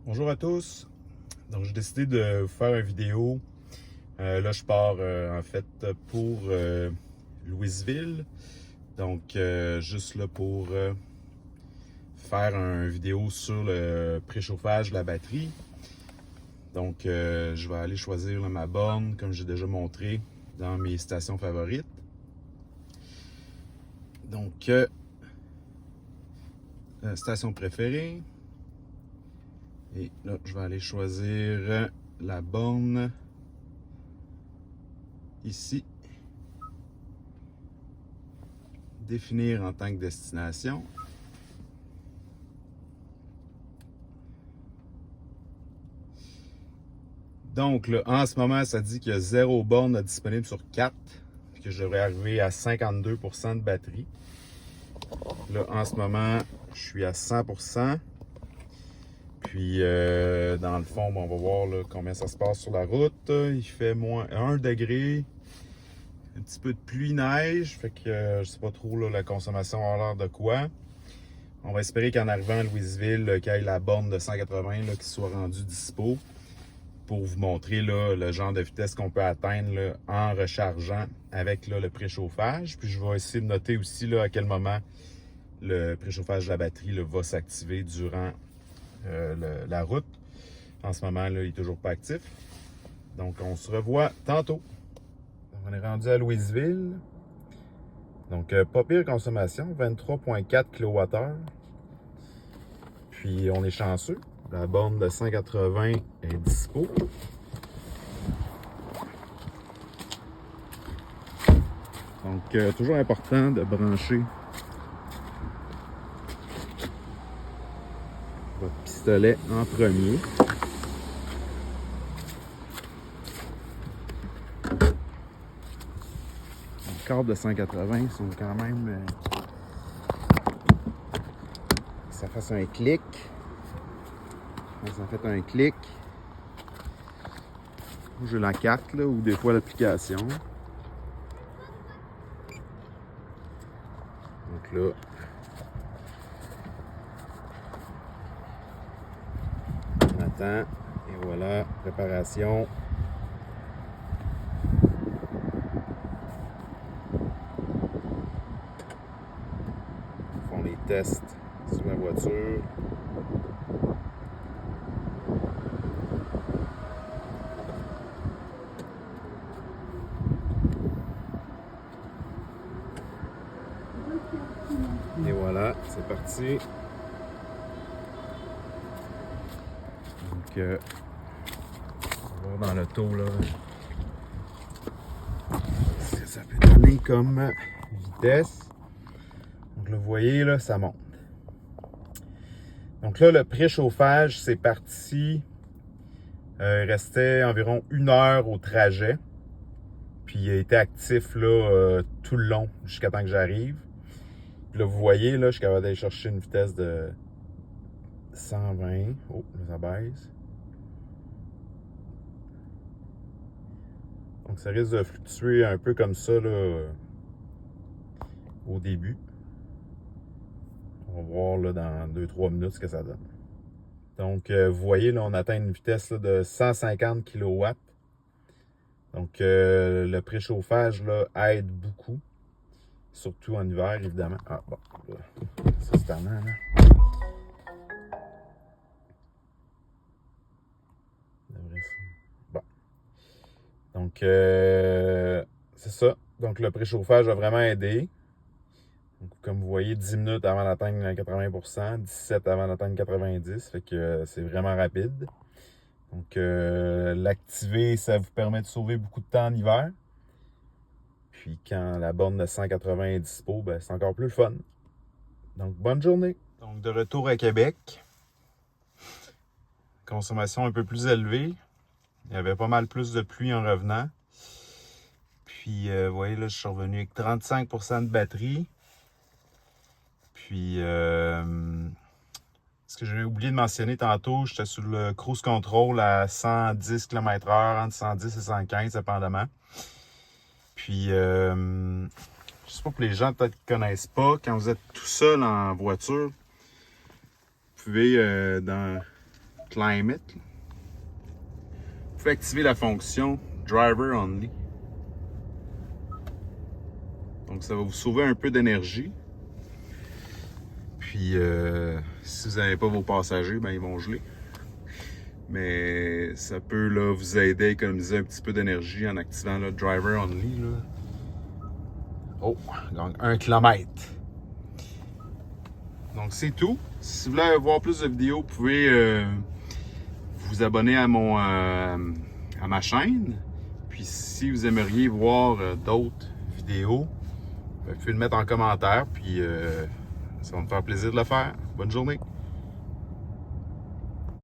Bonjour à tous. Donc j'ai décidé de vous faire une vidéo. Là je pars en fait pour Louisville. Donc juste là pour faire une vidéo sur le préchauffage de la batterie. Donc je vais aller choisir là, ma borne comme j'ai déjà montré dans mes stations favorites. Donc station préférée. Et là, je vais aller choisir la borne ici. Définir en tant que destination. Donc là, en ce moment, ça dit qu'il y a 0 borne disponible sur 4. Que je devrais arriver à 52% de batterie. Là, en ce moment, je suis à 100%. Puis, dans le fond, on va voir là, combien ça se passe sur la route. Il fait moins 1 degré. Un petit peu de pluie-neige. Fait que je sais pas trop là, la consommation a l'air de quoi. On va espérer qu'en arrivant à Louisville, qu'il y ait la borne de 180 là, qui soit rendue dispo pour vous montrer là, le genre de vitesse qu'on peut atteindre là, en rechargeant avec là, le préchauffage. Puis je vais essayer de noter aussi là, à quel moment le préchauffage de la batterie là, va s'activer durant la route. En ce moment, là, il n'est toujours pas actif. Donc, on se revoit tantôt. On est rendu à Louisville. Donc, pas pire consommation, 23,4 kWh. Puis, on est chanceux. La borne de 180 est dispo. Donc, toujours important de brancher votre pistolet en premier. Les câbles de 180 sont quand même... ça fasse un clic. Ça fait un clic. J'ai la carte là, ou des fois l'application. Donc là, on attend. Et voilà, préparation. Ils font les tests sur la voiture. Et voilà, c'est parti. Donc, on va voir dans l'auto là ce que ça peut donner comme vitesse. Donc là, vous voyez, là, ça monte. Donc là, le préchauffage, c'est parti. Il restait environ 1 heure au trajet. Puis il a été actif là, tout le long jusqu'à temps que j'arrive. Puis là, vous voyez, là, je suis capable d'aller chercher une vitesse de 120. Oh, là, ça baisse. Donc ça risque de fluctuer un peu comme ça là, au début. On va voir là, dans 2-3 minutes ce que ça donne. Donc vous voyez, là, on atteint une vitesse là, de 150 kW. Donc le préchauffage là, aide beaucoup. Surtout en hiver, évidemment. Ah bon, là, c'est tellement là. Bon. Donc, c'est ça. Donc, le préchauffage a vraiment aidé. Donc, comme vous voyez, 10 minutes avant d'atteindre 80%, 17 avant d'atteindre 90%. Fait que c'est vraiment rapide. Donc, l'activer, ça vous permet de sauver beaucoup de temps en hiver. Puis, quand la borne de 180 est dispo, ben, c'est encore plus fun. Donc, bonne journée. Donc, de retour à Québec. Consommation un peu plus élevée. Il y avait pas mal plus de pluie en revenant. Puis, vous voyez, là, je suis revenu avec 35% de batterie. Puis, ce que j'avais oublié de mentionner tantôt, j'étais sur le cruise control à 110 km/h, entre 110 et 115, cependant. Puis, je sais pas, pour les gens peut-être qui ne connaissent pas, quand vous êtes tout seul en voiture, vous pouvez, dans Climate. Vous pouvez activer la fonction Driver Only. Donc ça va vous sauver un peu d'énergie. Puis si vous n'avez pas vos passagers, ben, ils vont geler. Mais ça peut là, vous aider à économiser un petit peu d'énergie en activant le Driver Only. Là. Oh, donc 1 km. Donc c'est tout. Si vous voulez voir plus de vidéos, vous pouvez vous abonner à ma chaîne. Puis si vous aimeriez voir d'autres vidéos, vous pouvez le mettre en commentaire. Puis ça va me faire plaisir de le faire. Bonne journée.